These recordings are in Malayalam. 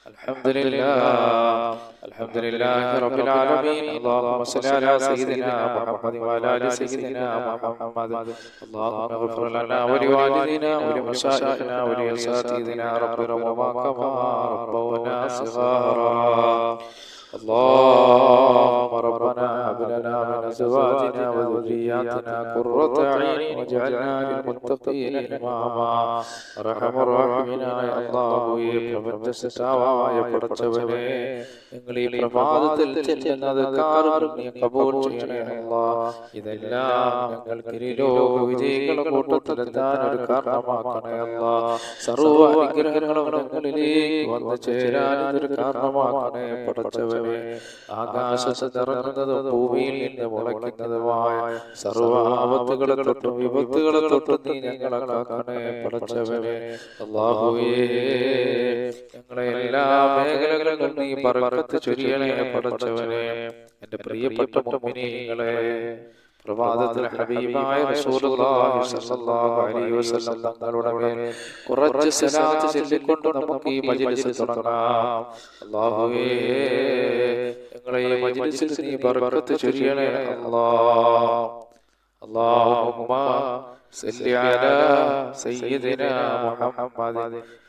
الحمد لله رب العالمين. اللهم صل على سيدنا محمد وعلى آل سيدنا محمد. اللهم اغفر لنا ولوالدينا ولمشايخنا ولأساتذتنا رب ارحمهما كما ربونا صغارا. اللهم ربنا هب لنا من ازواجنا وذرياتنا قرة اعين واجعلنا للمتقين اماما. റഹ്മാനായ അല്ലാഹുവേ, പ്രപഞ്ചസൃഷ്ടാവായ പടച്ചവനേ, നിങ്ങൾ ഈ പ്രഭാതത്തിൽ ചെല്ലുന്നത് നീ കബൂൽ ചെയ്യണേ അല്ലാഹ്. ഇതെല്ലാം ഞങ്ങൾക്ക് ലോക വിജയികളുടെ കൂട്ടത്തിലെത്താൻ ഒരു കാരണമാക്കണേ അല്ലാഹ്. സർവ്വ അനുഗ്രഹങ്ങളും ഞങ്ങളിലേക്ക് വന്നു ചേരാൻ ഒരു കാരണമാക്കണേ പടച്ചവനേ. ആകാശത്ത് നിറങ്ങുന്നതും ഭൂമിയിൽ നിന്ന് മുളയ്ക്കുന്നതുമായ സർവ്വ ആപത്തുകളെ തൊട്ടും വിപത്തുകളെ തൊട്ടും നീ ഞങ്ങളെ കാക്കണേ പടച്ചവനേ. അല്ലാഹുവേ, ഞങ്ങളെ എല്ലാ മേഖലകളിലും നീ ബർക്കത്ത് ചൊരിയണേ പടച്ചവനേ. എൻ്റെ പ്രിയപ്പെട്ട മുഅ്മിനീങ്ങളെ, പ്രഭാതത്തിൽ ഹബീബായ റസൂലുള്ളാഹി സ്വല്ലല്ലാഹു അലൈഹി വസല്ലം തങ്ങളുടെ മേൽ കുറച്ച് സ്വലാത്ത് ചൊല്ലിക്കൊണ്ട് നമുക്ക് ഈ മജ്‌ലിസ് തുടങ്ങാം. അല്ലാഹുവേ, ഞങ്ങളെ ഈ മജ്‌ലിസിൽ നീ ബർക്കത്ത് ചൊരിയണേ അല്ലാഹ്. اللهم صل على سيدنا محمد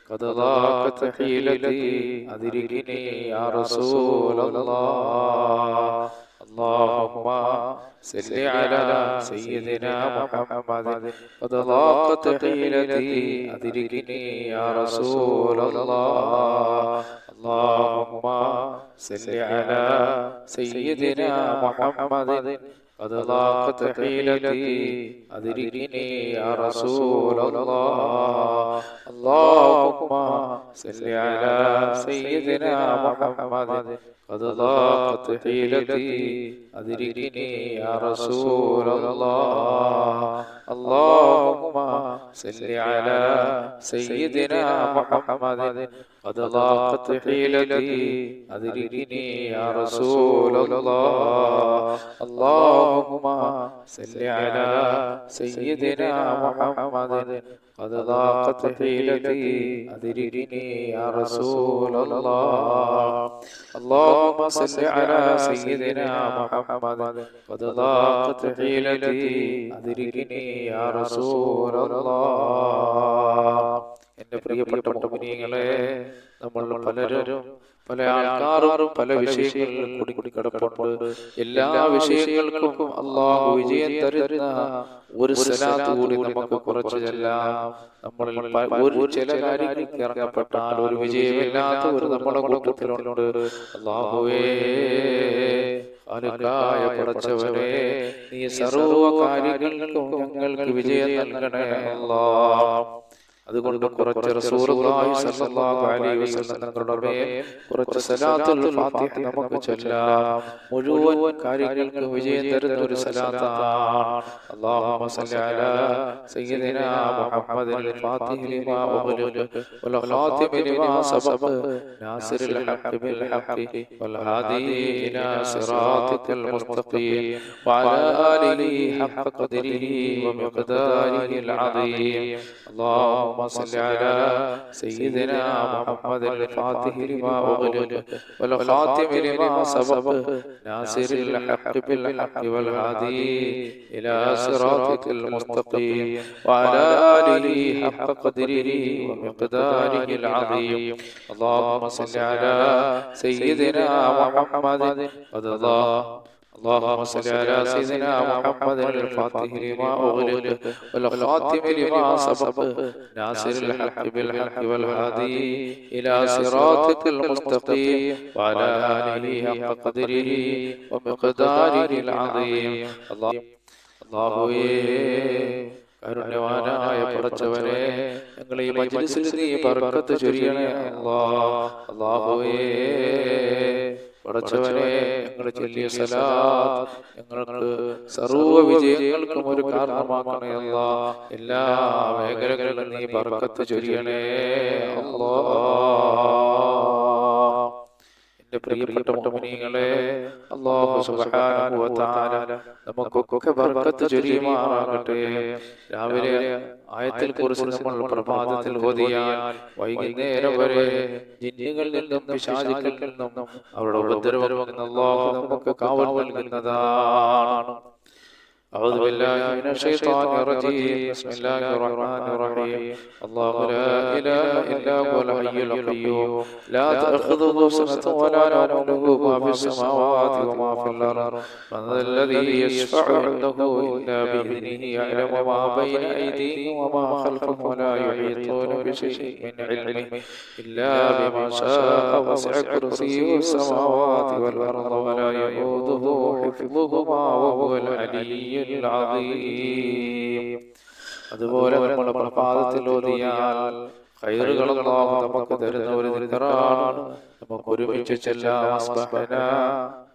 قد ضاقت حيلتي أدركني يا رسول الله. اللهم صل على سيدنا محمد قد ضاقت حيلتي أدركني يا رسول الله. اللهم صل على سيدنا محمد قد ضاقت حيلتي أدركني يا رسول الله. اللهم صل على سيدنا محمد قد ضاقت حيلتي أدركني يا رسول الله. اللهم صل على سيدنا محمد قد ضاقت حيلتي أدركني يا رسول الله. اللهم صل على سيدنا محمد قد ضاقت حيلتي أدركني يا رسول الله. اللهم صل على سيدنا محمد قد ضاقت حيلتي أدركني يا رسول الله. എൻ്റെ പ്രിയപ്പെട്ട മുഅ്മിനീങ്ങളെ, നമ്മൾ പലരും പല ആൾക്കാരും പല വിഷയങ്ങളിൽ കൂടി കിടപ്പുണ്ട്. എല്ലാ വിഷയങ്ങൾക്കും അല്ലാഹു വിജയം തരുന്ന ഒരു സ്വലാത്ത് കൂടി നമുക്ക് കുറച്ച് ചെല്ലാം. നമ്മളിൽ ഒരു ചില കാര്യങ്ങൾക്ക് ഇറങ്ങപ്പെട്ടാൽ ഒരു വിജയമില്ലാത്തവർ നമ്മുടെ കൂട്ടത്തിലുണ്ട്. അല്ലാഹുവേ, ഖാലിഖായ പടച്ചവനേ, നീ സർവ്വ കാര്യങ്ങൾക്കും ഞങ്ങൾക്ക് വിജയം നൽകണേ അല്ലാഹ്. അതുകൊണ്ട് കുറച്ച് റസൂലുള്ളാഹി സ്വല്ലല്ലാഹു അലൈഹി വസല്ലം തങ്ങളുടെ മേൽ കുറച്ച് സലാത്തുൽ ഫാത്തിഹ നമുക്ക് ചൊല്ലാം. മുഴുവൻ കാര്യങ്ങൾക്ക് വിജയം തരുന്ന ഒരു സലാത്താണ്. അല്ലാഹുമ്മ സ്വല്ലി അലാ സയ്യിദിനാ മുഹമ്മദിൽ ഫാത്തിഹി ലിമാ ഉഗ്ലിഖ വൽ ഖാതിമി ലിമാ സബഖ നാസിറിൽ ഹഖ് ബിൽ ഹഖ് വൽ ഹാദി ഇലാ സിറാത്തിക്കൽ മുസ്തഖീം വഅലാ ആലിഹി ഹഖ ഖദ്രിഹി വമിഖ്ദാരിഹിൽ അദീം. اللهم صل على سيدنا محمد الفاتح لما أغلق والخاتم لما سبق ناصر الحق بالحق والهادي إلى صراطك المستقيم وعلى آله حق قدره ومقداره العظيم. اللهم صل على سيدنا محمد قد اللهم صل على سيدنا محمد الفاتح لما أغلق والخاتم لما سبق ناصر الحق بالحق والهادي إلى صراطك المستقيم وعلى آله حق قدره ومقداره العظيم. അല്ലാഹുവേ, കരുണ്യവാനായ പടച്ചവനേ, ഞങ്ങളെ ഈ മജ്‌ലിസിൽ നീ ബർക്കത്ത് ചൊരിയണേ അല്ലാഹ്. അല്ലാഹുവേ, പടച്ചവനേ, ഞങ്ങൾ ചൊല്ലിയ സലാത്ത് ഞങ്ങൾക്ക് സർവ്വ വിജയങ്ങൾക്കും ഒരു കാരണമാക്കണേ അല്ലാഹ്. എല്ലാ മേഖലകളിലും നീ ബർക്കത്ത് ചൊരിയണേ അല്ലാഹ്. എൻ്റെ എന്റെ പ്രിയപ്പെട്ട മുഅ്മിനീങ്ങളെ, അല്ലാഹു സുബ്ഹാനഹു വ തആല നമുക്കൊക്കെ ബർക്കത്ത് ചൊരിയുമാറാകട്ടെ. രാവിലെ ആയത്തിൽ കുറിച്ച് നമ്മൾ പ്രഭാതത്തിൽ ഓതിയാൽ വൈകുന്നേരം വരെ ജിന്നുകളിൽ നിന്നും പിശാചുക്കളിൽ നിന്നും അവരുടെ ഉപദ്രവങ്ങളിൽ നിന്നും അല്ലാഹു നമുക്ക് കാവൽ നൽകുന്നതാണ്. أعوذ بالله من الشيطان الرجيم. بسم الله الرحمن الرحيم. الله لا إله إلا هو الحي القيوم لا تأخذه سنة ولا نوم له ما في السماوات وما في الأرض من ذا الذي يشفع عنده إلا بإذنه يعلم ما بين أيديهم وما خلفهم ولا يحيطون بشيء من علمه إلا بما شاء وسع كرسيه السماوات والأرض ولا يؤوده حفظهما وهو العلي അതുപോലെ നമ്മൾ പ്രഭാതത്തിൽ ഓതിയാൽ ഖൈറുകൾ അല്ലാഹു നമുക്ക് തരുന്ന ഒരു ദിക്റാണ്. നമുക്ക് ഒരുമിച്ച് ചെല്ലാം. അസ്ബഹനാ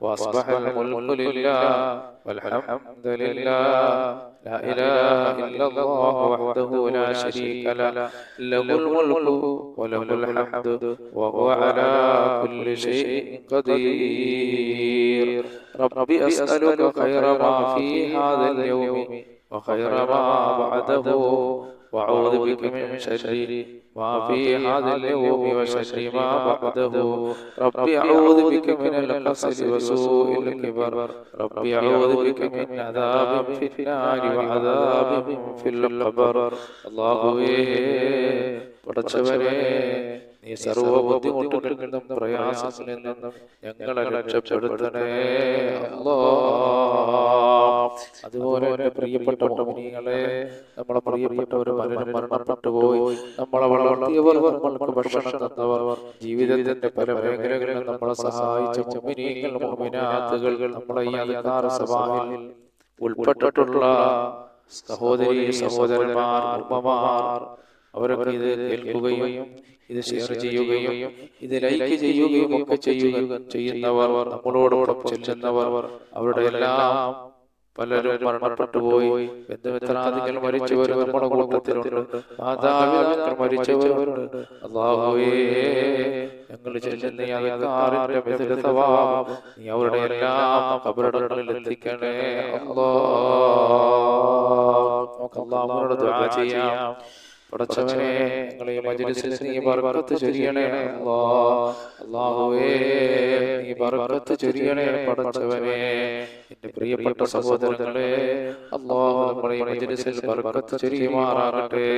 വഅസ്ബഹൽ മുൽക്കു ലില്ലാഹ് വൽഹംദുലില്ലാഹ് ലാ ഇലാഹ ഇല്ലല്ലാഹു വഹ്ദഹു ലാ ശരീക ലഹു ലഹുൽ മുൽക്കു വലഹുൽ ഹംദു വഹുവ അലാ കുല്ലി ഷൈഇൻ ഖദീർ. റബ്ബി അസ്അലുക ഖൈറ മാ ഫീ ഹാദൽ യൗമി وخير ما بعده وأعوذ بك من شر ما في هذا اليوم وشر ما بعده. ربي أعوذ بك من الكسل وسوء الكبر. ربي أعوذ بك من عذاب في النار وعذاب في القبر. الله പടച്ചവനെ, നീ സർവ്വ ബുദ്ധിമുട്ടുകളിൽ നിന്നും പ്രയാസങ്ങളിൽ നിന്നും ഞങ്ങളെ രക്ഷപ്പെടുത്തണേ അല്ലാഹ്. അതുപോലെ എന്റെ പ്രിയപ്പെട്ട മുഅ്മിനീങ്ങളെ, നമ്മളെ പ്രിയപ്പെട്ടവർ മരണപ്പെട്ടു പോയി, നമ്മളെ വളർത്തിയവർ, നമ്മൾക്ക് ഭക്ഷണം തന്നവർ, ജീവിതത്തിന്റെ പല മേഖലകളിൽ നമ്മളെ സഹായിച്ച മുഅ്മിനീങ്ങൾ, മുഅ്മിനാത്തുകൾ, നമ്മളെ ഈ അദ്കാർ സബാഹിൽ ഉൾപ്പെട്ടിട്ടുള്ള സഹോദരി സഹോദരന്മാർ, ഉമ്മമാർ, അവരൊക്കെ ഇത് കേൾക്കുകയും ഇത് ഷെയർ ചെയ്യുകയും ഇത് ലൈക്ക് ചെയ്യുകയും ഒക്കെ ചെയ്യുന്നവർ, നമ്മളോടൊപ്പം ചെല്ലുന്നവർ, അവരുടെ എല്ലാം പലരും മരണപ്പെട്ടു പോയി. ബന്ധുമിത്രാദികൾ മരിച്ചവരും നമ്മുടെ കൂട്ടത്തിലുണ്ട്. മാതാപിതാക്കൾ മരിച്ചവരുണ്ട്. അല്ലാഹുവേ, ഞങ്ങൾ ചെല്ലുന്ന അദ്കാറിന്റെ ബദൽ സവാബ് നീ അവരുടെ എല്ലാം ഖബറുകളിൽ എത്തിക്കണേ അല്ലാഹ്. നമുക്ക് അല്ലാഹുവോട് ദുആ ചെയ്യാം. പടച്ചവനെ, ഞങ്ങളെ മജ്‌ലിസിൽ നീ ബർക്കത്ത് ചൊരിയണേ അല്ലാഹ്. അല്ലാഹുവേ, നീ ബർക്കത്ത് ചൊരിയണേ പടച്ചവനെ. എന്റെ പ്രിയപ്പെട്ട സഹോദരങ്ങളെ, അല്ലാഹു നമ്മളെ മജ്‌ലിസിൽ ബർക്കത്ത് ചൊരിയുമാറാകട്ടെ.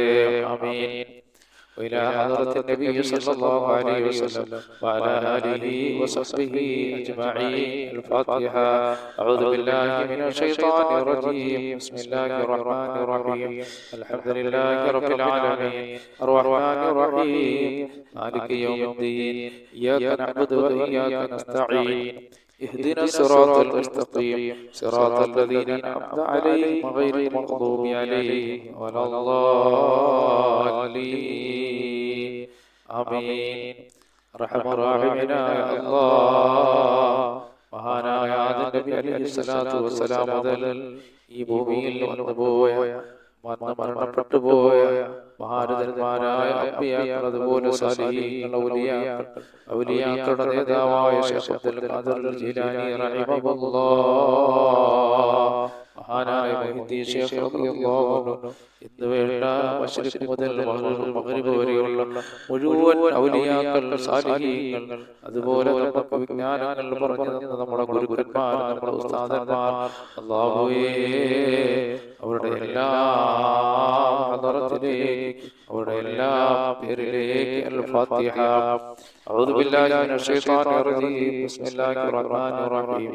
ആമീൻ. وإلى حضرة النبي صلى الله عليه وسلم وعلى آله وصحبه أجمعين. الفاتحة. أعوذ بالله من الشيطان الرجيم. بسم الله الرحمن الرحيم. الحمد لله رب العالمين الرحمن الرحيم مالك يوم الدين إياك نعبد وإياك نستعين اهدنا الصراط المستقيم صراط الذين أنعمت عليهم غير المغضوب عليهم ولا الضالين. آمين. رحم الراحمين يا الله. മഹാനായ ആദം നബി അലൈഹിസ്സലാത്തു വസ്സലാം മുതൽ ഈ ഭൂമിയിൽ വന്നുപോയ മരണപ്പെട്ടു പോയ മഹാരഥന്മാരായ അമ്പിയാക്കൾ, അതുപോലെ സാലിഹീങ്ങൾ, ഔലിയാക്കളുടെ നേതാവായ ശൈഖ് അബ്ദുൽ ഖാദിർ ജീലാനി റഹിമഹുല്ലാഹ്, മഹാനായ മുഹീദ്ദീൻ ശൈഖ് റളിയല്ലാഹു അൻഹു, ഇന്ന് വേണ്ട മശ്രിഖ് മുതൽ മഗ്രിബ് വരെയുള്ള മുഴുവൻ ഔലിയാക്കൾ, സാലിഹീങ്ങൾ, അതുപോലെ നമുക്ക് വിജ്ഞാനങ്ങൾ പറഞ്ഞു തന്ന നമ്മുടെ ഗുരുക്കന്മാർ, നമ്മുടെ ഉസ്താദന്മാർ, അല്ലാഹുവേ, അവരുടെ എല്ലാ ഹദറത്തിലേക്ക്, അവരുടെ എല്ലാ പേരിലേക്ക് അൽ-ഫാത്തിഹ. أعوذ بالله من الشيطان الرجيم. بسم الله الرحمن الرحيم.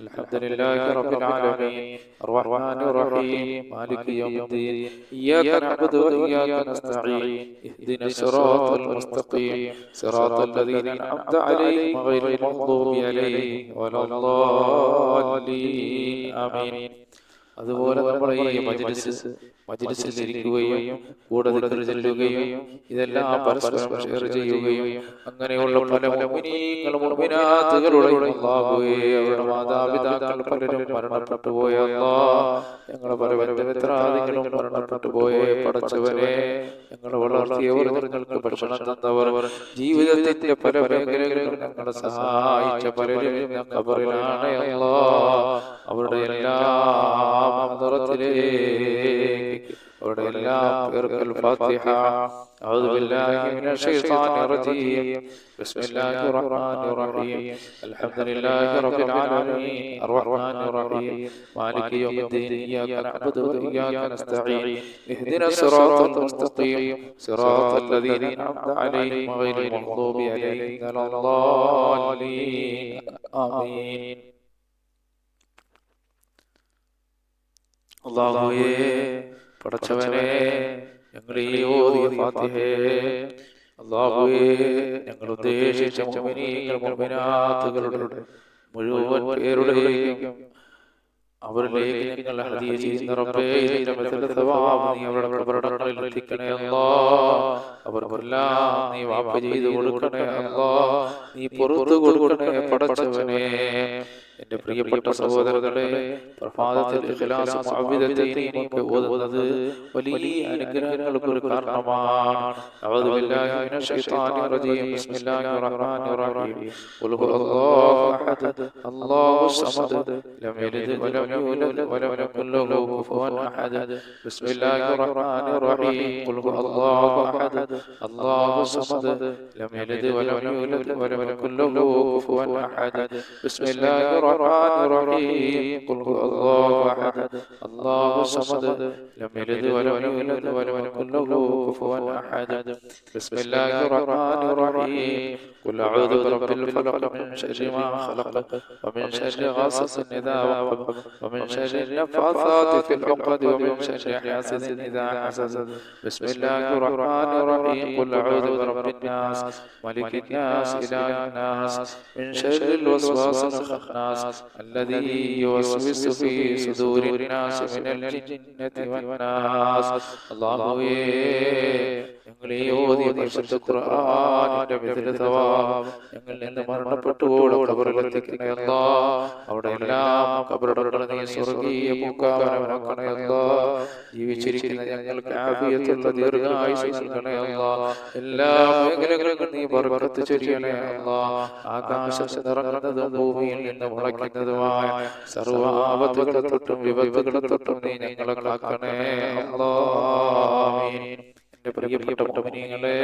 الحمد لله رب العالمين الرحمن الرحيم مالك يوم الدين إياك نعبد وإياك نستعين اهدنا الصراط المستقيم صراط الذين أنعمت عليهم غير المغضوب عليهم ولا الضالين. آمين. അതുപോലെ നമ്മൾ ഈ മജ്‌ലിസിൽ ഇരിക്കുകയും കൂടെ ദിക്ർ ചൊല്ലുകയും ഇതെല്ലാം പരസ്പരം ഷെയർ ചെയ്യുകയും അങ്ങനെയുള്ള പല മുഅ്മിനീങ്ങളും മുഅ്മിനാത്തുകളുടെ അല്ലാഹുവേ അവരുടെ മാതാപിതാക്കൾ പലരും മരണപ്പെട്ടു പോയ അല്ലാഹ് ഞങ്ങളെ പല മിത്രാദികളും മരണപ്പെട്ടു പോയ പടച്ചവനെ ഞങ്ങളെ വളർത്തിയവർ ഞങ്ങൾക്ക് ഭക്ഷണം തന്നവർ ജീവിതത്തിന്റെ പല മേഖലകളിലും ഞങ്ങളെ സഹായിച്ച പലരും ഖബറിലാണ് അല്ലാഹ് അവരുടെ എല്ലാം ഹദ്റത്തിലേക്ക് അവരുടെ എല്ലാം പേർക്കൽ ഫാത്തിഹ അഊദു ബില്ലാഹി മിനശ് ശൈത്വാനിർ റജീം ബിസ്മില്ലാഹിർ റഹ്മാനിർ റഹീം അൽഹംദുലില്ലാഹി റബ്ബിൽ ആലമീൻ അർറഹ്മാനിർ റഹീം മാലികി യൗമിദ്ദീൻ ഇയ്യാക നഅ്ബുദു വ ഇയ്യാക നസ്തഈൻ ഇഹ്ദിനസ് സിറാത്തൽ മുസ്തഖീം സിറാത്തൽ ലദീന അൻഅംത അലൈഹിം ഗൈറിൽ മഗ്ദൂബി അലൈഹിം വലദ്ദാലീൻ ആമീൻ. അല്ലാഹുവേ പടച്ചവനെ ഞങ്ങൾ ഈ ഓതിയ ഫാത്തിഹയെ അല്ലാഹുവേ ഞങ്ങൾ ഉദ്ദേശിച്ച മുഅ്മിനീങ്ങൾ മുഅ്മിനാത്തുകളുടെ മുഴുവൻ പേരുടെയും അവരിലേക്ക് ഞങ്ങൾ ഹദിയ ചെയ്യുന്ന റബ്ബേ ഇതിന്റെ മസല സവാബ് നീ അവരുടെ ഖബറുകളിൽ എത്തിക്കണേ അല്ലാഹ് അവർക്കെല്ലാം നീ വാഫ ചെയ്തു കൊടുക്കണേ അല്ലാഹ് നീ പുറത്തു കൊടുക്കണേ പടച്ചവനെ. എന്റെ പ്രിയപ്പെട്ട സഹോദരങ്ങളെ പ്രഭാതത്തിൽ ഇഖ്ലാസ് മുഅവ്വിദത്തൈനി ഓതുന്നത് വലിയ അനുഗ്രഹങ്ങൾക്ക് ഒരു കാരണമാണ്. അഊദു ബില്ലാഹി മിനശ് ശൈത്വാനിർ റജീം ബിസ്മില്ലാഹിർ റഹ്മാനിർ റഹീം ഖുൽ ഹുവല്ലാഹു അഹദ് അല്ലാഹുസ് സമദ് ലം യലിദ് വലം യൂലദ് വലം യകുൽ ലഹു കുഫുവൻ അഹദ് ബിസ്മില്ലാഹിർ റഹ്മാനിർ റഹീം ഖുൽ ഹുവല്ലാഹു അഹദ് അല്ലാഹുസ് സമദ് ലം യലിദ് വലം യൂലദ് വലം യകുൽ ലഹു കുഫുവൻ അഹദ് ബിസ്മില്ലാഹിർ الرحمن الرحيم قل هو الله أحد الله الصمد لم يلد ولم يولد ولم يكن له كفوا أحد بسم الله الرحمن الرحيم قل أعوذ برب الفلق من شر ما خلق ومن شر غاسق إذا وقب ومن شر النفاثات في العقد ومن شر حاسد إذا حسد بسم الله الرحمن الرحيم قل أعوذ برب الناس ملك الناس إله الناس من شر الوسواس الخناس الذي يوسوس في صدور الناس من الجنة والناس. الله ഞങ്ങളെ ഓതിയ പരിശുദ്ധ ഖുർആനിന്റെ മിഥ്യ സവാബ് ഞങ്ങളിൽ നിന്ന് മരണപ്പെട്ടുപോയ ഖബറിലെത്തിക്കണേ അല്ലാഹ് അവിടെ എല്ലാം ഖബറുകളെ നീ സ്വർഗ്ഗീയ പൂങ്കാവനമാക്കണേ അല്ലാഹ് ജീവിച്ചിരിക്കുന്ന ഞങ്ങൾക്ക് ആഫിയത്തുള്ള ദീർഘായുസ്സ് നൽകണേ അല്ലാഹ് എല്ലാ മേഖലകളിലും നീ ബർക്കത്ത് ചൊരിയണേ അല്ലാഹ് ആകാശത്ത് നിറങ്ങുന്നതും ഭൂമിയിൽ നിന്ന് മുളയ്ക്കുന്നതുമായ സർവ്വ ആപത്തുകളെ തൊട്ടും വിപത്തുകളെ തൊട്ടും നീ ഞങ്ങളെ കാക്കണേ അല്ലാഹ്. ആമീൻ. പ്രിയപ്പെട്ട മുഅ്മിനീങ്ങളെ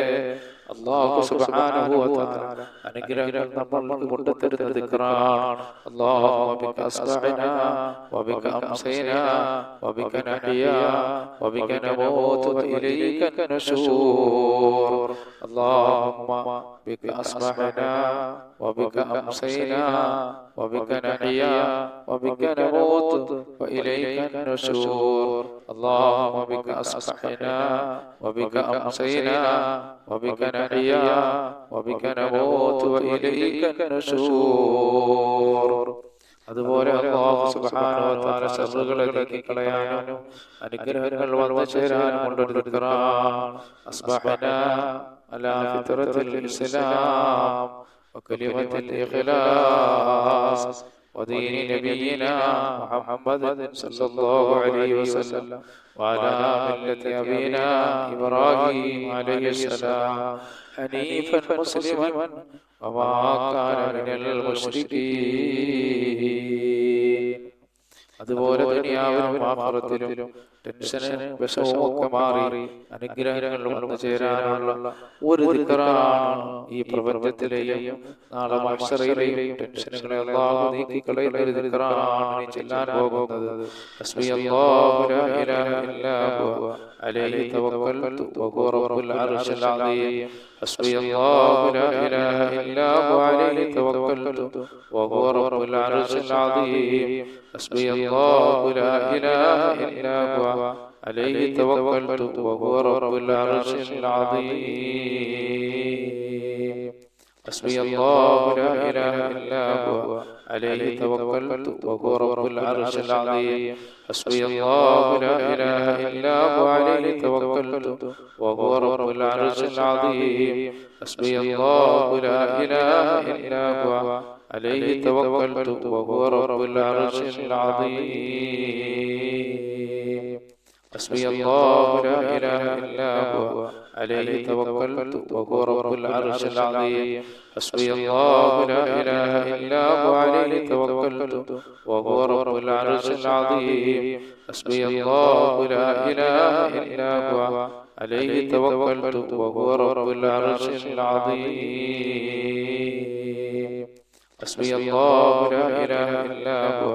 അല്ലാഹു സുബ്ഹാനഹു വ തആല അനുഗ്രഹങ്ങൾ നമ്മൾക്ക് കൊണ്ടുതരുന്ന ദിക്റാണ്. അല്ലാഹുമ്മ ബിക അസ്തഈനാ വബിക അംസൈനാ വബിക നഹ്യാ വബിക നമൂതു വഇലൈക നശൂർ. അല്ലാഹുമ്മ ബിക അസ്ബഹനാ വബിക അംസൈനാ വബിക നഹ്യാ വബിക നമൂതു വഇലൈക നശൂർ. അല്ലാഹുമ്മ ബിക അസ്ബഹനാ വബിക أمسينا وبك نحيا وبك نموت وإليك نشور. അതുപോലെ അല്ലാഹു സുബ്ഹാനഹു വ തആല ശർറുകളെ നീക്കിക്കളയാനും അനുഗ്രഹങ്ങൾ വന്നു ചേരാനും കൊണ്ടൊരു ദിക്റാണ്. അസ്ബഹനാ അലാ ഫിത്രത്തിൽ ഇസ്ലാം വകലിമത്തിൽ ഇഖ്ലാസ് ودين نبينا محمد صلى الله عليه وسلم وعلى ملة أبينا إبراهيم عليه السلام حنيفا مسلما وما كان من المشركين. അതുപോലെ ദുനിയാവിലും ആഖിറത്തിലും ടെൻഷനും വിഷമവും ഒക്കെ മാറി അനുഗ്രഹങ്ങൾ വന്നു ചേരാനുള്ള ഒരു ദിക്റാണ് ഈ പ്രപഞ്ചത്തിലെയും നാളെ മഹ്ശറിലെയും ടെൻഷനുകളെ അല്ലാഹു നീക്കിക്കളയുന്ന ഒരു ദിക്റാണ് ചൊല്ലാൻ പോകുന്നത്. ഹസ്ബിയല്ലാഹു ലാ ഇലാഹ ഇല്ലാ ഹുവ അലൈഹി തവക്കൽതു വഹുവ റബ്ബുൽ അർശിൽ അദീം. ഹസ്ബിയല്ലാഹു ലാ ഇലാഹ ഇല്ലാ ഹുവ അലൈഹി തവക്കൽതു വഹുവ റബ്ബുൽ അർശിൽ അദീം. ഹസ്ബിയല്ലാഹു ലാ ഇലാഹ ഇല്ലാ ഹുവ عليه توكلت وهو رب العرش العظيم. حسبي الله لا إله إلا هو عليه توكلت وهو رب العرش العظيم حسبي الله لا إله إلا هو عليه توكلت وهو رب العرش العظيم حسبي الله لا إله إلا هو عليه توكلت وهو رب العرش العظيم حسبي الله لا إله إلا هو عليه توكلت وهو رب العرش العظيم حسبي الله لا إله إلا هو عليه توكلت وهو رب العرش العظيم حسبي الله لا إله إلا هو عليه توكلت وهو رب العرش العظيم حسبي الله لا إله إلا هو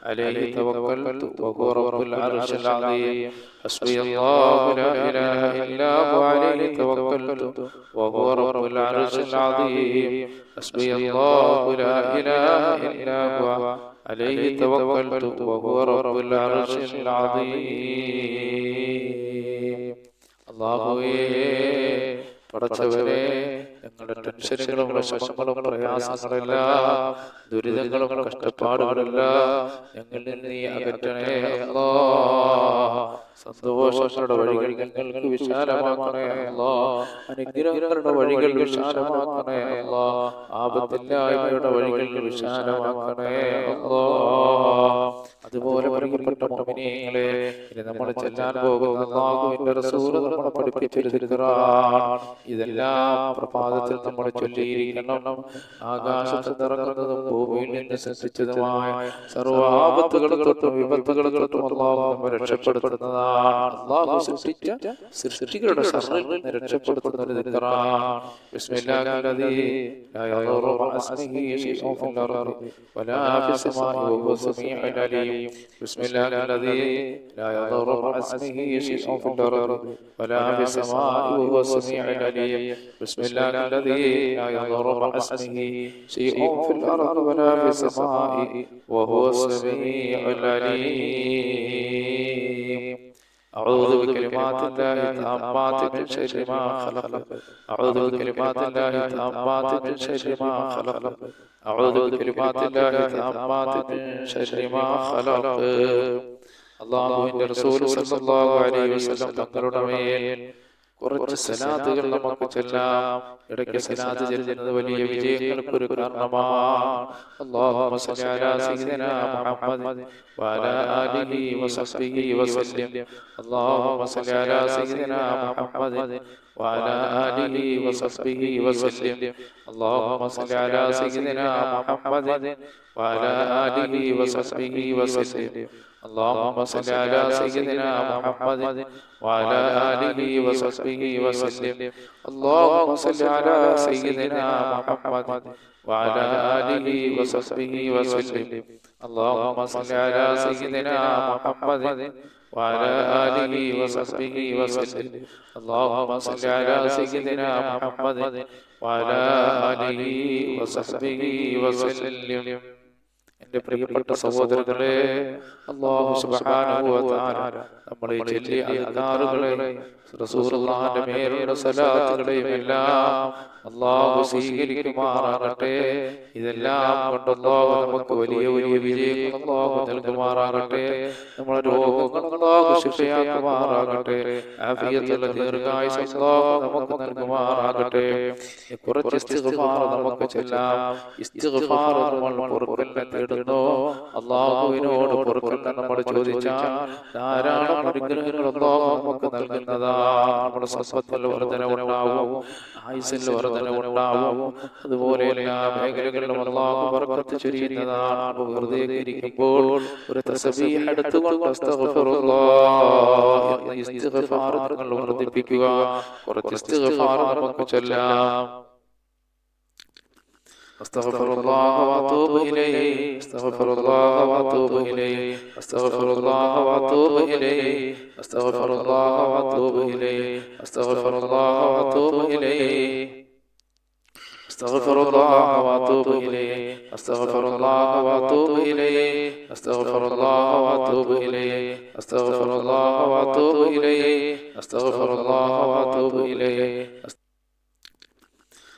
عليه توكلت وهو رب العرش العظيم حسبي الله لا إله إلا هو عليه توكلت وهو رب العرش العظيم حسبي الله لا إله إلا هو عليه توكلت وهو رب العرش العظيم അല്ലാഹുവേ പടച്ചവനെ ഞങ്ങളുടെ ടെൻഷനുകളും വിഷമങ്ങളും പ്രയാസങ്ങളെല്ലാം ദുരിതങ്ങളും കഷ്ടപ്പാടുകളെല്ലാം ഞങ്ങളിൽ നിന്ന് നീ അകറ്റണേ അല്ലാഹ് സന്തോഷങ്ങളുടെ വഴികൾ ഞങ്ങൾക്ക് വിശാലമാക്കണേ അല്ലാഹ് അനുഗ്രഹങ്ങളുടെ വഴികൾ വിശാലമാക്കണേ അല്ലാഹ് ആപത്തില്ലായ്മയുടെ വഴികൾ വിശാലമാക്കണേ അല്ലാഹ് അതുപോലെ പ്രിയപ്പെട്ട മുഅ്മിനീങ്ങളെ ഇനി നമ്മൾ ചെല്ലാൻ പോകുന്ന അല്ലാഹുവിന്റെ റസൂൽ നമ്മളെ പഠിപ്പിച്ചൊരു ദിക്റാണ് ഇതെല്ലാം പ്രഭാതത്തിൽ നമ്മൾ ചൊല്ലിയിരിക്കണം ആകാശത്ത് നിറങ്ങുന്നതും ഭൂമിയിൽ നിന്ന് സൃഷ്ടിച്ചതുമായ സർവ്വ ആപത്തുകളും തൊട്ടും വിപത്തുകളും തൊട്ടും അല്ലാഹു നമ്മെ രക്ഷപ്പെടുത്തുന്നതാണ് അല്ലാഹു സൃഷ്ടിച്ച സൃഷ്ടികളുടെ ശർറിൽ നിന്ന് രക്ഷപ്പെടുത്തുന്ന ഒരു ദിക്റാണ് ബിസ്മില്ലാഹില്ലദീ ലാ യദുറു മഅസ്മിഹി ശൈഉൻ ഫിൽ അർളി വലാ ഫിസ് സമാഇ വഹുവ സമീഉൽ അലീം بسم الله الذي لا يضر مع اسمه شيء في الأرض ولا في السماء وهو السميع العليم بسم الله الذي لا يضر مع اسمه شيء في الأرض ولا في السماء وهو السميع العليم أعوذ بكلمات الله التامات من شر ما خلق أعوذ بكلمات الله التامات من شر ما خلق أعوذ بكلمات الله التامات من شر ما خلق അല്ലാഹുവിന്റെ റസൂൽ സല്ലല്ലാഹു അലൈഹി വസല്ലം തങ്ങളുടെ മേൽ കുറച്ച് സലാത്തുകൾ നമുക്ക് ചൊല്ലാം. ഇടയ്ക്ക് സലാത്ത് ചൊല്ലുന്നത് വലിയ വിജയങ്ങൾക്ക് ഒരു കാരണമാണ്. അല്ലാഹുമ്മ സ്വല്ലി അലാ സയ്യിദിനാ മുഹമ്മദ് വഅലാ ആലിഹി വസഹ്ബിഹി വസല്ലം. അല്ലാഹുമ്മ സ്വല്ലി അലാ സയ്യിദിനാ മുഹമ്മദ് وعلى آله وصحبه وسلم. اللهم صل على سيدنا محمد وعلى آله وصحبه وسلم. اللهم صل على سيدنا محمد وعلى آله وصحبه وسلم. اللهم صل على سيدنا محمد وعلى آله وصحبه وسلم. اللهم صل على سيدنا محمد وعلى آله وصحبه وسلم. اللهم صل على سيدنا محمد وعلى آله وصحبه وسلم. എൻ്റെ പ്രിയപ്പെട്ട സഹോദരങ്ങളെ, അല്ലാഹു സുബ്ഹാനഹു വ തആല നമ്മളെ ചൊല്ലിയ അദ്കാറുകളെ റസൂലുള്ളാഹിന്റെ മേലുള്ള സലാത്തുകളെയും എല്ലാം അല്ലാഹു സ്വീകരിക്കുമാറാകട്ടെ. ഇതെല്ലാം കൊണ്ട് അല്ലാഹു നമുക്ക് വലിയ വലിയ വിജയങ്ങൾ അല്ലാഹു നൽകുമാറാകട്ടെ. നമ്മുടെ രോഗങ്ങൾ അല്ലാഹു ശിഫയാക്കുമാറാകട്ടെ. ആഫിയത്തുള്ള ദീർഘായുസ്സ് അല്ലാഹു നമുക്ക് നൽകുമാറാകട്ടെ. കുറച്ച് ഇസ്തിഗ്ഫാർ നമുക്ക് ചൊല്ലാം. ഇസ്തിഗ്ഫാർ നമ്മൾ പൊറുക്കലിനെ തേടുന്നു. അല്ലാഹുവിനോട് പൊറുക്കലിനെ നമ്മൾ ചോദിച്ചാൽ ധാരാളം അനുഗ്രഹങ്ങൾ അല്ലാഹു നമുക്ക് നൽകുന്നതാണ്. നമ്മുടെ സമ്പത്തിൽ വർധനവുണ്ടാവും, ആയുസ്സിൽ വർധനവുണ്ടാവും. അതുപോലെ എല്ലാ മേഖലകളിലും അല്ലാഹു ബർക്കത്ത് ചൊരിയുന്നതാണ്. വെറുതെ ഇരിക്കുമ്പോൾ ഒരു തസ്ബീഹ് എടുത്തുകൊണ്ട് അസ്തഗ്ഫിറുല്ലാഹ് എന്ന ഇസ്തിഗ്ഫാർ നിങ്ങൾ വർദ്ധിപ്പിക്കുക. കുറച്ച് ഇസ്തിഗ്ഫാർ നമുക്ക് ചൊല്ലാം. أستغفر الله وأتوب إليه أستغفر الله وأتوب إليه أستغفر الله وأتوب إليه أستغفر الله وأتوب إليه أستغفر الله وأتوب إليه أستغفر الله وأتوب إليه أستغفر الله وأتوب إليه أستغفر الله وأتوب إليه أستغفر الله وأتوب إليه أستغفر الله وأتوب إليه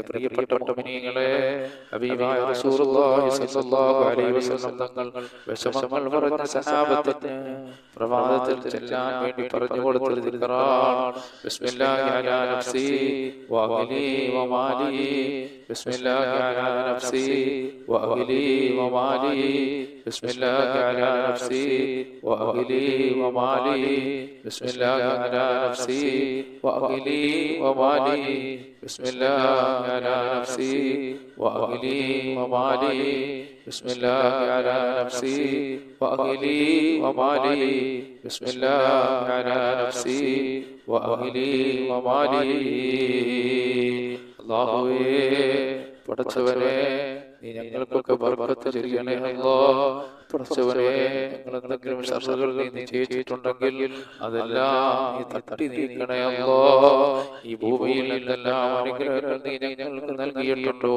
എന്റെ പ്രിയപ്പെട്ട മുഅ്മിനീങ്ങളെ, ഹബീബായ റസൂലുള്ളാഹി സ്വല്ലല്ലാഹു അലൈഹി വസല്ലം തങ്ങൾ വിഷമങ്ങൾ പറഞ്ഞ സഹാബത്തിന് പ്രഭാതത്തിൽ ചെല്ലാൻ വേണ്ടി പറഞ്ഞു കൊടുത്തത് ദിക്റാണ്. ബിസ്മില്ലാഹി അലാ നഫ്സി വഅഹ്ലി വമാലി, ബിസ്മില്ലാഹി അലാ നഫ്സി വഅഹ്ലി വമാലി, ബിസ്മില്ലാഹി അലാ നഫ്സി വഅഹ്ലി വമാലി, ബിസ്മില്ലാഹി അലാ നഫ്സി വഅഹ്ലി വമാലി, ബിസ്മില്ലാഹി അലാ നഫ്സി വഅഹ്ലി വമാലി, ബിസ്മില്ലാഹി അലാ നഫ്സി വഅഹ്ലി വമാലി, ബിസ്മില്ലാഹി അലാ നഫ്സി വഅഹ്ലി വമാലി. അല്ലാഹുവേ, പടച്ചവനെ, നീ ഞങ്ങൾക്കൊക്കെ ബർക്കത്ത് ചെയ്യണേ അല്ലാഹ്. പടച്ചവനെ, ഞങ്ങൾ എന്തെങ്കിലും ശർറുകൾ നീ ചെയ്തിട്ടുണ്ടെങ്കിൽ അതെല്ലാം നീ തട്ടി നീക്കണേ അല്ലാഹ്. ഈ ഭൂമിയിൽ എന്തെല്ലാം അനുഗ്രഹങ്ങൾ നീ ഞങ്ങൾക്ക് നൽകിയിട്ടുണ്ടോ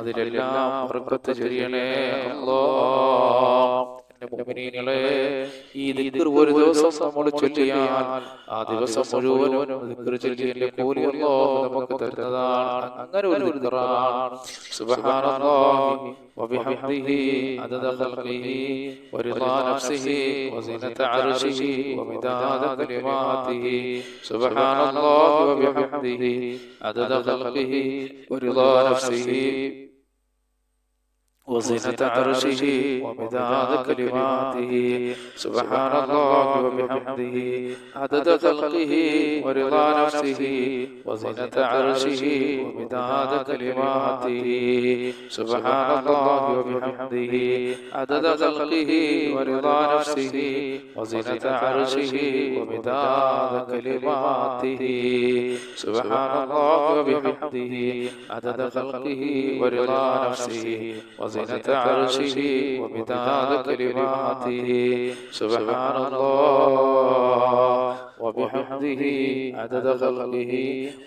അതിലെല്ലാം ബർക്കത്ത് ചെയ്യണേ അല്ലാഹ്. മുഅ്മിനീങ്ങളെ, ഈ ദിക്ർ ഒരു ദിവസം നമ്മൾ ചൊല്ലിയാൽ ആ ദിവസം മുഴുവനും ദിക്ർ ചൊല്ലിയതിന്റെ കൂലി അല്ലാഹു നമുക്ക് തരുന്നതാണ്. അങ്ങനെ ഒരു ദിക്റാണ് സുബ്ഹാനല്ലാഹി വബിഹംദിഹി അദദ ഖൽഖിഹി വറിദാ നഫ്സിഹി വസിനത അർശിഹി വമിദാദ കലിമാതിഹി. സുബ്ഹാനല്ലാഹി വബിഹംദിഹി അദദ ഖൽഖിഹി വറിദാ നഫ്സിഹി وزنة عرشه ومداد كلماته. سبحان الله وبحمده عدد خلقه ورضا نفسه وزنة عرشه ومداد كلماته. سبحان الله وبحمده عدد خلقه ورضا نفسه وزنة عرشه ومداد كلماته. سبحان الله وبحمده عدد خلقه ورضا نفسه وزنة عرشه ومداد كلماته. سبحان الله وبحمده عدد خلقه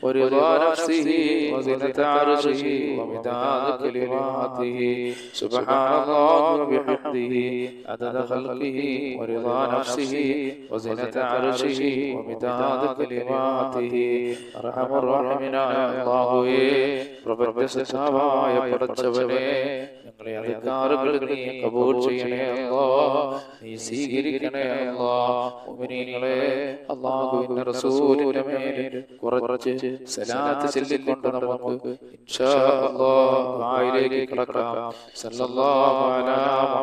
ورضا نفسه وزنة عرشه ومداد كلماته. سبحان الله وبحمده عدد خلقه ورضا نفسه وزنة عرشه ومداد كلماته. أرحم الراحمين അല്ലാഹുവേ, പ്രപഞ്ചസത്താവായ പടച്ചവനെ, ഞങ്ങളെ അധികാരങ്ങൾ നീ കബൂൽ ചെയ്യണേ അല്ലാഹ്, നീ സ്വീകരിക്കണേ അല്ലാഹ്. മുഅ്മിനീങ്ങളെ, അല്ലാഹുവിന്റെ റസൂലിന്റെ മേൽ കുറച്ച് സലാത്ത് ചൊല്ലിക്കൊണ്ട് നമുക്ക് ഇൻഷാ അല്ലാഹ് ദുആയിലേക്ക് കടക്കാം. സല്ലല്ലാഹു അലാ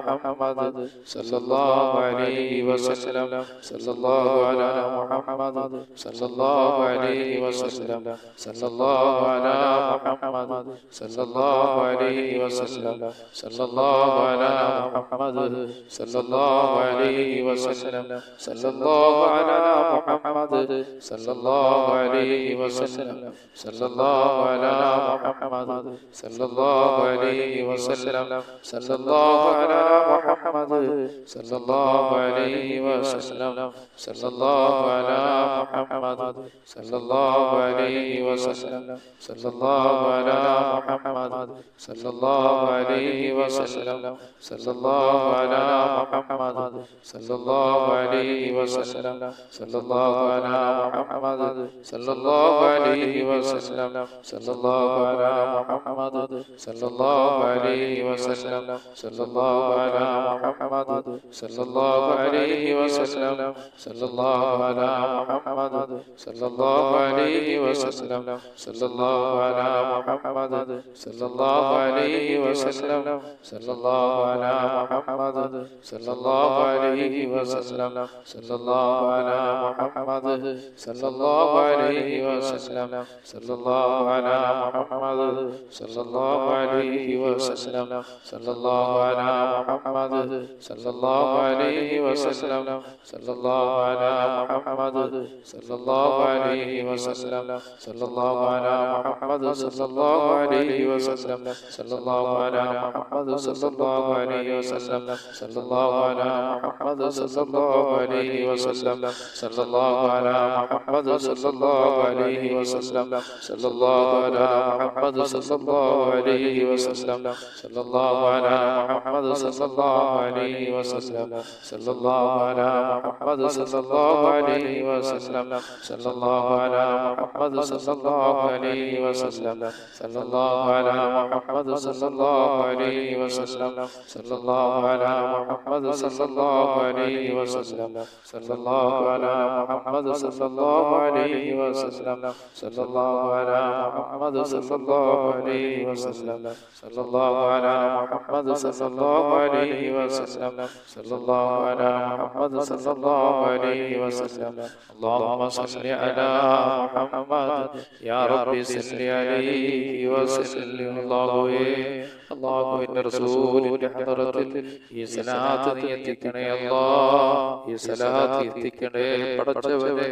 മുഹമ്മദ് സല്ലല്ലാഹു അലൈഹി വസല്ലം, സല്ലല്ലാഹു അലാ മുഹമ്മദ് സല്ലല്ലാഹു അലൈഹി വസല്ലം, സല്ലല്ലാഹു അലാ മുഹമ്മദ് സല്ലല്ലാഹു അലൈഹി വസല്ലം, സല്ലല്ലാഹു അലാ മുഹമ്മദ് സല്ലല്ലാഹു അലൈഹി വസല്ലം, സല്ലല്ലാഹു അലാ മുഹമ്മദ് സല്ലല്ലാഹു അലൈഹി വസല്ലം, സല്ലല്ലാഹു അലാ മുഹമ്മദ് സല്ലല്ലാഹു അലൈഹി വസല്ലം, സല്ലല്ലാഹു അലാ മുഹമ്മദ് സല്ലല്ലാഹു അലൈഹി വസല്ലം, സല്ലല്ലാഹു അലാ മുഹമ്മദ് സല്ലല്ലാഹു അലൈഹി വസല്ലം, സല്ലല്ലാഹു അലാ മുഹമ്മദ് സല്ലല്ലാഹു അലൈഹി വസല്ലം, സല്ലല്ലാഹു അലാ മുഹമ്മദ് സല്ലല്ലാഹു അലൈഹി വസല്ലം, സല്ലല്ലാഹു അലാ മുഹമ്മദ് സല്ലല്ലാഹു അലൈഹി വസല്ലം, സല്ലല്ലാഹു അലാ മുഹമ്മദ് സല്ലല്ലാഹു അലൈഹി വസല്ലം, സല്ലല്ലാഹു അലാ മുഹമ്മദ് സല്ലല്ലാഹു അലൈഹി വസല്ലം, സല്ലല്ലാഹു അലാ മുഹമ്മദ് സല്ലല്ലാഹു അലൈഹി വസല്ലം, സല്ലല്ലാഹു അലാ മുഹമ്മദ് സല്ലല്ലാഹു അലൈഹി വസല്ലം, സല്ലല്ലാഹു അലാ മുഹമ്മദ് സല്ലല്ലാഹു അലൈഹി വസല്ലം, സല്ലല്ലാഹു അലാ മുഹമ്മദ് സല്ലല്ലാഹു അലൈഹി വസല്ലം, സല്ലല്ലാഹു അലാ മുഹമ്മദ് സല്ലല്ലാഹു അലൈഹി വസല്ലം, സല്ലല്ലാഹു അലാ മുഹമ്മദ് സല്ലല്ലാഹു അലൈഹി വസല്ലം, സല്ലല്ലാഹു അലാ മുഹമ്മദ് സല്ലല്ലാഹു അലൈഹി വസല്ലം, സല്ലല്ലാഹു അലാ മുഹമ്മദ് സല്ലല്ലാഹു അലൈഹി വസല്ലം, സല്ലല്ലാഹു അലാ محمد صلى الله عليه وسلم صلى الله على محمد صلى الله عليه وسلم صلى الله على محمد صلى الله عليه وسلم صلى الله على محمد صلى الله عليه وسلم صلى الله على محمد صلى الله عليه وسلم صلى الله على محمد صلى الله عليه وسلم صلى الله على محمد صلى الله عليه وسلم صلى الله على محمد صلى الله عليه وسلم صلى الله على محمد صلى الله عليه وسلم صلى الله على محمد صلى الله عليه وسلم صلى الله على محمد صلى الله عليه وسلم صلى الله على محمد صلى الله عليه وسلم صلى الله على محمد صلى الله عليه وسلم اللهم صل على محمد يا رب صل عليه وسلم അല്ലാഹുവിന്റെ റസൂലിന്റെ ഹദറത്തിൽ ഈ സലാത്ത് നീ എത്തിക്കണേ അല്ലാഹ് ഈ സലാത്ത് എത്തിക്കണേ പടച്ചവനെ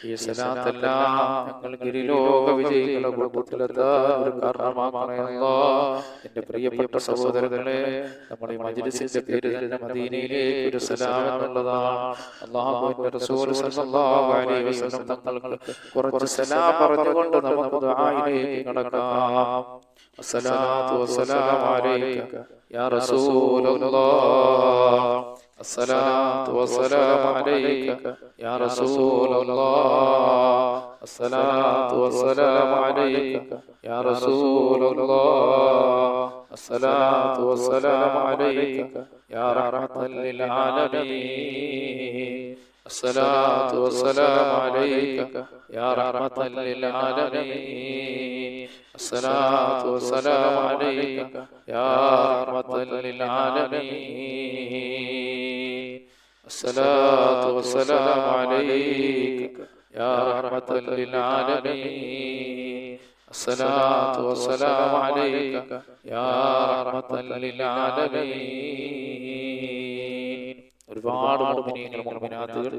ഈ സലാത്തെല്ലാം ഞങ്ങൾ ഗിരിലോക വിജയികളുടെ കൂട്ടത്തിലെത്താൻ ഒരു കാരണമാക്കണേ അല്ലാഹ് എൻ്റെ പ്രിയപ്പെട്ട സഹോദരങ്ങളെ നമ്മുടെ ഈ മജ്ലിസിന്റെ പേര് തന്നെ മദീനയിലേക്ക് ഒരു സലാം എന്നുള്ളതാണ് അല്ലാഹുവിന്റെ റസൂൽ സല്ലല്ലാഹു അലൈഹി വസല്ലം തങ്ങൾക്ക് കുറച്ച് സലാം പറഞ്ഞുകൊണ്ട് നമുക്ക് ദുആയിലേക്ക് കടക്കാം الصلاة والسلام عليك يا رسول الله الصلاة والسلام عليك يا رسول الله الصلاة والسلام عليك يا رسول الله الصلاة والسلام عليك يا رحمة للعالمين الصلاة والسلام عليك يا رحمة للعالمين الصلاة والسلام عليك يا رحمة للعالمين الصلاة والسلام عليك يا رحمة للعالمين الصلاة والسلام عليك يا رحمة للعالمين ഒരുപാട് മുഅ്മിനീങ്ങൾ മുഅ്മിനാത്തുകൾ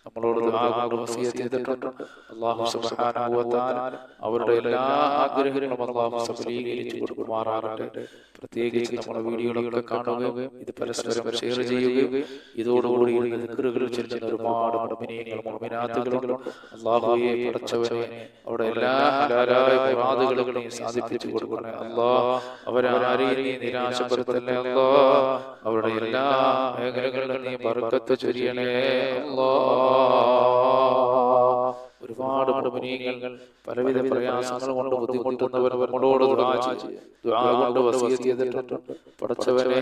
നമ്മളോട് ദുആ കൊണ്ട് വസിയത്ത് ചെയ്തിട്ടുണ്ട് അല്ലാഹു സുബ്ഹാനഹു വ തആല അവരുടെ എല്ലാ ആഗ്രഹങ്ങളും അല്ലാഹു സഫലീകരിച്ചു കൊടുക്കുമാറാകട്ടെ പ്രത്യേകിച്ച് നമ്മുടെ വീഡിയോകളൊക്കെ കാണുകയും ഇത് പരസ്പരം ഷെയർ ചെയ്യുകയും ഇതോടുകൂടി ദിക്റുകൾ ചൊല്ലുന്ന ഒരുപാട് മുഅ്മിനീങ്ങൾ മുഅ്മിനാത്തുകളുണ്ട് അല്ലാഹുവേ പടച്ചവനെ അവിടെ എല്ലാ ഹലാലായ മുറാദുകളും നീ സാധിപ്പിച്ചു കൊടുക്കണേ അല്ലാഹ് അവരാരെയും നീ നിരാശപ്പെടുത്തല്ലേ അല്ലാഹ് അവരുടെ എല്ലാ മേഖലകളിലും നീ ബർക്കത്ത് ചൊരിയണേ അല്ലാഹ് ഒരുപാട് മുഅ്മിനീങ്ങൾ പലവിധ പ്രയാസങ്ങൾ കൊണ്ട് ബുദ്ധിമുട്ടുന്നവർ നമ്മളോട് ദുആ കൊണ്ട് വസിയത്ത് ചെയ്തിട്ടുണ്ട് പടച്ചവനെ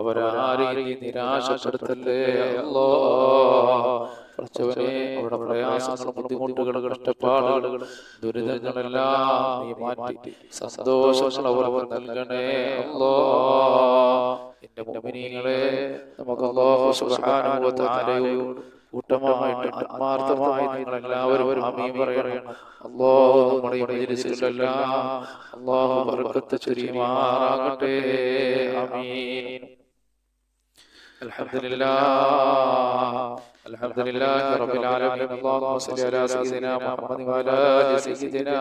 അവരാരെയും നിരാശപ്പെടുത്തല്ലേ അല്ലാഹ് പടച്ചവനെ അവരുടെ പ്രയാസങ്ങളും ബുദ്ധിമുട്ടുകളും കഷ്ടപ്പാടുകളും ദുരിതങ്ങളെല്ലാം നീ മാറ്റി സന്തോഷങ്ങൾ അവർക്ക് നൽകണേ അല്ലാഹ് എന്റെ മുഅ്മിനീങ്ങളെ നമുക്ക് അല്ലാഹു സുബ്ഹാനഹു വ തആലയോട് കൂട്ടമായിട്ട് ആത്മാർത്ഥമായി നിങ്ങൾ എല്ലാവരും ആമീൻ പറയണം അല്ലാഹു നമ്മുടെ ഈ മജ്ലിസിലെല്ലാം അല്ലാഹു ബർക്കത്ത് ചൊരിയുമാറാകട്ടെ ആമീൻ الحمد لله رب العالمين اللهم صل على سيدنا محمد وعلى ال سيدنا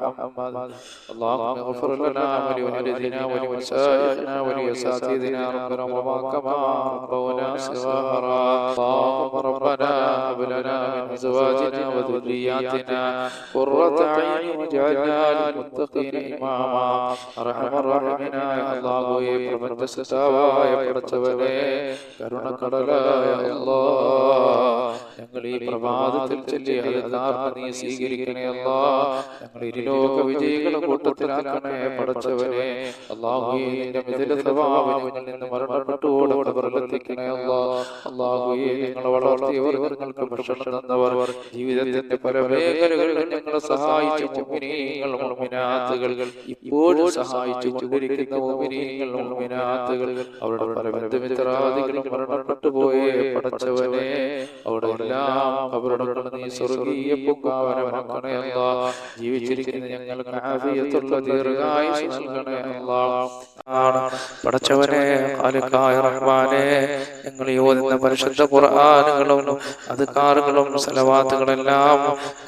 محمد اللهم اغفر لنا ولوالدينا ولمشايخنا ولاساتذتنا ربنا وما كما ربونا صغارا اللهم ربنا هب لنا من ازواجنا وذرياتنا قرة اعين واجعلنا للمتقين اماما ارحم الراحمين يا الله يا പ്രപഞ്ച സൃഷ്ടാവായ പടച്ചവനേ കരുണക്കടലായ അല്ലാഹ് ഞങ്ങൾ ഈ പ്രഭാതത്തിൽ ചൊല്ലിയ നീ സ്വീകരിക്കണേ അല്ലാഹ് ഞങ്ങൾ ഇരുലോക വിജയികളുടെ കൂട്ടത്തിലാക്കണേ പടച്ചവനെ അല്ലാഹുവേ നിന്റെ മിഥില സ്വഭാവങ്ങളിൽ നിന്ന് മരണപ്പെട്ടോടെ ഖബറിലെത്തിക്കണേ അല്ലാഹ് അല്ലാഹുവേ ഞങ്ങളെ വളർത്തിയവർ ഞങ്ങൾക്ക് ഭക്ഷണം തന്നവർ ജീവിതത്തിന്റെ പല മേഖലകളിലും ഞങ്ങളെ സഹായിച്ച മുഅ്മിനീങ്ങൾ മുഅ്മിനാത്തുകൾ ഇപ്പോഴും സഹായിച്ചു കൊണ്ടിരിക്കുന്ന മുഅ്മിനീങ്ങൾ മുഅ്മിനാത്തുകൾ അവരുടെ പല ബന്ധുമിത്രാദികളും മരണപ്പെട്ടു പോയേ പടച്ചവനെ അവിടെ എല്ലാം അവരുടെ നീ സ്വർഗീയ പൂങ്കാവനമാക്കണേ അല്ലാഹ് ജീവിച്ചിരിക്കുന്ന ഞങ്ങൾക്ക് ആഫിയത്തുള്ള ദീർഘായുസ്സ് നൽകണേ അല്ലാഹ് പടച്ചവനെ ഖാലിഖായ റഹ്മാനെ, ഞങ്ങൾ ഓതുന്ന പരിശുദ്ധ ഖുർആനുകളും അദ്കാറുകളും സലവാത്തുകളെല്ലാം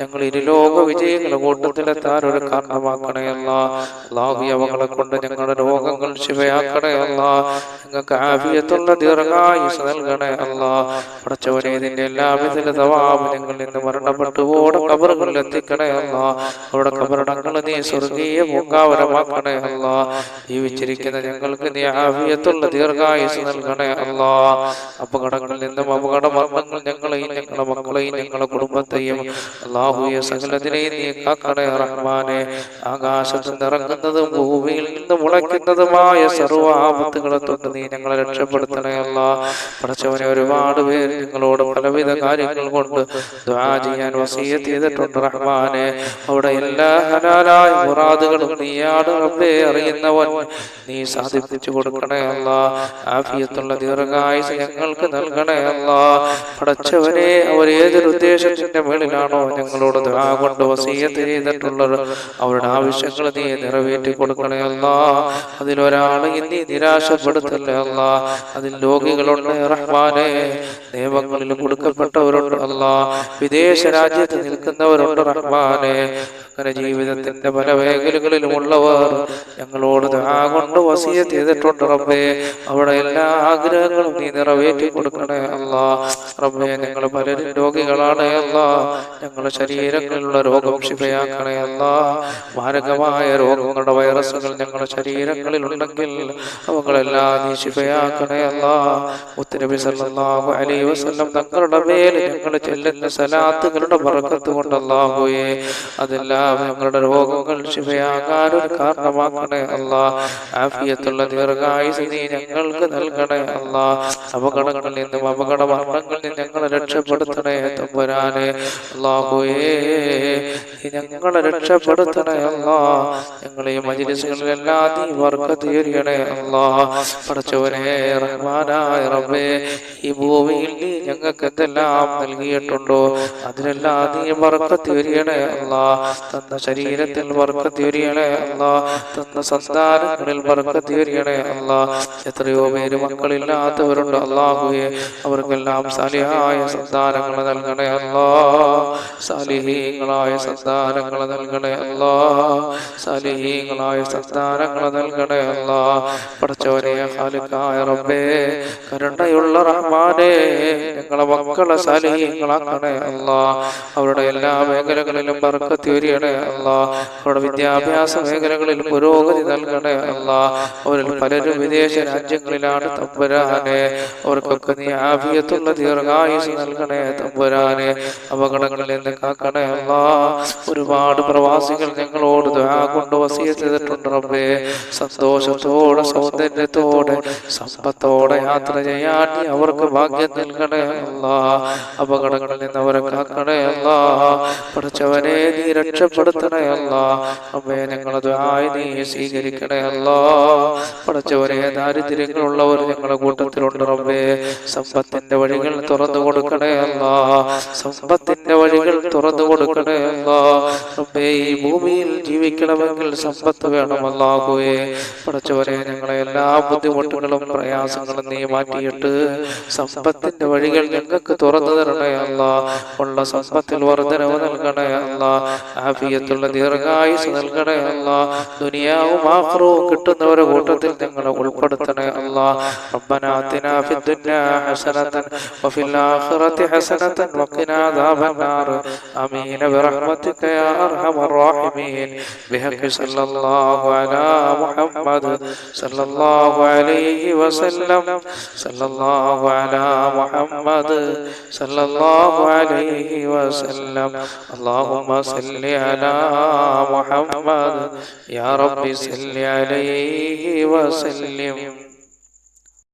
ഞങ്ങൾ ഇരുലോക വിജയികളുടെ കൂട്ടത്തിലെത്താൻ ഒരു കാരണമാക്കണേ അല്ലാഹ്. അല്ലാഹു അവകളെ കൊണ്ട് ഞങ്ങളുടെ രോഗങ്ങൾ ശിഫയാക്കണേ അല്ലാഹ്. ഞങ്ങൾക്ക് ആഫിയത്തുള്ള ദീർഘായുസ്സ് നൽകണേ അല്ലാഹ്. പടച്ചവനെ ഇതിന്റെ എല്ലാവിധ തവാബ് ഞങ്ങൾ ഇന്ന് മരണപ്പെട്ടു ഓടെ ഖബറുകളിൽ എത്തിക്കണേ അല്ലാഹ്. അവിടെ ഖബറടങ്ങൾ നീ സ്വർഗീയ പൂങ്കാവനമാക്കണേ അല്ലാഹ്. ജീവിച്ചിരിക്കുന്ന ഞങ്ങൾക്ക് നീ ആഫിയത്തുള്ള ദീർഘായുസ്സ് നൽകണേ അല്ലാഹ്. അപകടങ്ങളിൽ നിന്നും അപകട മരണങ്ങൾ ഞങ്ങളെയും ഞങ്ങളുടെ മക്കളെയും ഞങ്ങളുടെ കുടുംബത്തെയും അല്ലാഹുവേ സകലതിനെയും നീ കാക്കണേ റഹ്മാനെ. ആകാശത്ത് നിറങ്ങുന്നതും ഭൂമിയിൽ നിന്ന് മുളയ്ക്കുന്നതുമായ സർവ്വ ആപത്തുകളെ തൊട്ട് നീ ഞങ്ങളെ രക്ഷപ്പെടുത്തണേ അല്ലാഹ്. പടച്ചവനെ ഒരുപാട് പേര് ഞങ്ങളോട് പലവിധ കാര്യങ്ങൾ കൊണ്ട് ദുആ ചെയ്യാൻ വസിയ്യത്ത് ചെയ്തിട്ടുണ്ട് റഹ്മാനെ. അവിടെ എല്ലാ ഹലാലായ മുറാദുകളും നീയാണ് റബ്ബേ അറിയുന്നവൻ. നീ സാധിപ്പിച്ചു കൊടുക്കണേ അല്ലാഹ്. ആഫിയത്തുള്ള ദീർഘായുസ്സ് ഞങ്ങൾക്ക് നൽകണേ അല്ലാഹ്. പടച്ചവനെ അവർ ഏതൊരു ഉദ്ദേശത്തിന്റെ മേളിലാണോ ഞങ്ങളോട് ദുആ കൊണ്ട് വസിയ്യത്ത് ചെയ്തിട്ടുള്ളത് അവരുടെ ആവശ്യങ്ങൾ നീ നിറവേറ്റി കൊടുക്കണേ അല്ലാഹ്. അതിലൊരാളെ നീ നിരാശപ്പെടുത്തല്ലേ അല്ലാഹ്. അതിൽ രോഗികളുണ്ട് റഹ്മാനെ, നിയമങ്ങളിൽ കൊടുക്കപ്പെട്ടവരുണ്ട് അല്ലാഹ്, വിദേശ രാജ്യത്ത് നിൽക്കുന്നവരുണ്ട് റഹ്മാനെ. അങ്ങനെ ജീവിതത്തിന്റെ പല മേഖലകളിലുമുള്ളവർ ഞങ്ങളോട് ദുആ കൊണ്ട് വസിയ്യത്ത് ചെയ്തിട്ടുണ്ട് റബ്ബേ. അവിടെ എല്ലാ ആഗ്രഹങ്ങളും നീ നിറവേറ്റി കൊടുക്കണേ അല്ലാഹ്. റബ്ബേ, ഞങ്ങൾ പലരും രോഗികളാണ് അല്ലാഹ്. ഞങ്ങളുടെ ശരീരങ്ങളിലുള്ള രോഗം ശിഫയാക്കണേ അല്ലാഹ്. മാരകമായ രോഗങ്ങളുടെ വൈറസുകൾ ഞങ്ങളുടെ ശരീരങ്ങളിൽ ഉണ്ടെങ്കിൽ അവകളെല്ലാം നീ ശിഫയാക്കണേ അല്ലാഹ്. മുത്തുനബി സല്ലല്ലാഹു അലൈഹി വസല്ലം തങ്ങളുടെ മേൽ ഞങ്ങൾ ചെല്ലുന്ന സലാത്തുകളുടെ ബറക്കത്ത് കൊണ്ട് അല്ലാഹുവേ അതെല്ലാം ഞങ്ങളുടെ രോഗങ്ങൾ ശിഫയാകാൻ ഒരു കാരണമാക്കണേ അല്ലാഹ്. ആഫിയത്തുള്ള ദീർഘായുസ്സ് നീ ഞങ്ങൾക്ക് നൽകണേ അല്ലാഹ്. അപകടങ്ങളിൽ നിന്നും അപകട മരണങ്ങളിൽ നിന്നും ഞങ്ങളെ രക്ഷപ്പെടുത്തണേ തമ്പുരാനെ. അല്ലാഹുവേ ഞങ്ങളെ രക്ഷപ്പെടുത്തണേ അല്ലാഹ്. ഞങ്ങളെ മജ്‌ലിസുകളിലെല്ലാം നീ ബർക്കത്ത് ചൊരിയണേ അല്ലാഹ്. പടച്ചവനെ റഹ്മാനായ റബ്ബേ, ഈ ഭൂമിയിൽ നീ ഞങ്ങൾക്ക് എന്തെല്ലാം നൽകിയിട്ടുണ്ടോ അതിലെല്ലാം നീ ബർക്കത്ത് ചൊരിയണേ അല്ലാഹ്. തന്ന ശരീരത്തിൽ ബർക്കത്ത് ചൊരിയണേ അല്ലാഹ്. തന്ന സന്താനങ്ങളിൽ ബർക്കത്ത് ചൊരിയണേ അല്ലാഹ്. എത്രയോ പേര് മക്കളില്ലാത്തവരുണ്ട് അല്ലാഹുവേ, അവർക്കെല്ലാം സാലിഹായ സന്താനങ്ങൾ നൽകണേ അല്ലാഹ്. സാലിഹീങ്ങളായ സന്താനങ്ങൾ നൽകണേ അല്ലാഹ്. സാലിഹീങ്ങളായ സന്താനങ്ങൾ നൽകണേ അല്ലാഹ്. പടച്ചവനെ ഖാലിഖായ റബ്ബേ, കരുണയുള്ള റഹ്മാനെ, ഞങ്ങളെ മക്കളെ സാലിഹീങ്ങളാക്കണേ അല്ലാഹ്. അവരുടെ എല്ലാ മേഖലകളിലും ബർക്കത്ത് ചൊരിയണേ അല്ലാഹ്. അവരുടെ വിദ്യാഭ്യാസ മേഖലകളിൽ പുരോഗതി നൽകണേ അല്ലാഹ്. അവരിൽ പലരും വിദേശ രാജ്യങ്ങളിലാണ് തമ്പുരാനെ. അവർക്കൊക്കെ നീ ആഫിയത്തുള്ള ദീർഘായുസ്സ് നൽകണേ തമ്പുരാനെ. അപകടങ്ങളിൽ നിന്ന് കാക്കണേ അല്ലാഹ്. ഒരുപാട് പ്രവാസികൾ ഞങ്ങളോട് ദുആ കൊണ്ട് വസിയ്യത്ത് ചെയ്തിട്ടുണ്ട് റബ്ബേ. സന്തോഷത്തോടെ സൗന്ദര്യത്തോടെ സമ്പത്തോടെ യാത്ര ചെയ്യാൻ നീ അവർക്ക് ഭാഗ്യം നൽകണേ അല്ലാഹ്. അപകടങ്ങളിൽ നിന്ന് അവരെ കാക്കണേ അല്ലാഹ്. പടച്ചവനെ നീ രക്ഷപ്പെടുത്തണേ അല്ലാഹ്. റബ്ബേ, ഞങ്ങളെ ദുആ നീ സ്വീകരിക്കണേ അല്ലാഹ്. പടച്ചവനെ ദാരിദ്ര്യങ്ങളുള്ളവർ ഞങ്ങളുടെ കൂട്ടത്തിലുണ്ട് റബ്ബേ. സമ്പത്തിന്റെ വഴികൾ തുറന്നു കൊടുക്കണേ അല്ലാഹ്. സമ്പത്തിന്റെ വഴികൾ തുറന്നു കൊടുക്കണേ അല്ലാഹ്. റബ്ബേ, ഈ ഭൂമിയിൽ ജീവിക്കണമെങ്കിൽ സമ്പത്ത് വേണം അല്ലാഹുവേ. പടച്ചവനെ ഞങ്ങളെ എല്ലാ ബുദ്ധിമുട്ടുകളും പ്രയാസങ്ങളും നീ മാറ്റിയിട്ട് സമ്പത്തിന്റെ വഴികൾ ഞങ്ങൾക്ക് തുറന്നു തരണേ അല്ലാഹ്. ഉള്ള സമ്പത്തിൽ വർദ്ധനവ് നൽകണേ അല്ലാഹ്. ആഫിയത്തുള്ള ദീർഘായുസ്സ് നൽകണേ അല്ലാഹ്. ദുനിയാവും ആഖിറവും കിട്ടുന്നവരുടെ കൂട്ടത്തിൽ ഞങ്ങളെ ഉൾപ്പെടുത്തണേ അല്ലാഹ്. റബ്ബനാ ആതിനാ ഫിദ്ദുനിയാ ഹസനതൻ വഫിൽ ആഖിറതി ഹസനതൻ വഖിനാ അദാബന്നാർ. ആമീൻ ബിറഹ്മതിക യാ അർഹമർ റഹീമീൻ. ബിഹഖി സല്ലല്ലാഹു അലാ മുഹമ്മദ് സല്ലല്ലാഹു അലൈഹി വസല്ലം. സല്ലല്ലാഹു അലാ മുഹമ്മദ് സല്ലല്ലാഹു അലൈഹി വസല്ലം. അല്ലാഹുമ്മ സല്ലി അലാ മുഹമ്മദ് യാ റബ്ബി സല്ലി അലൈഹി വസല്ലം.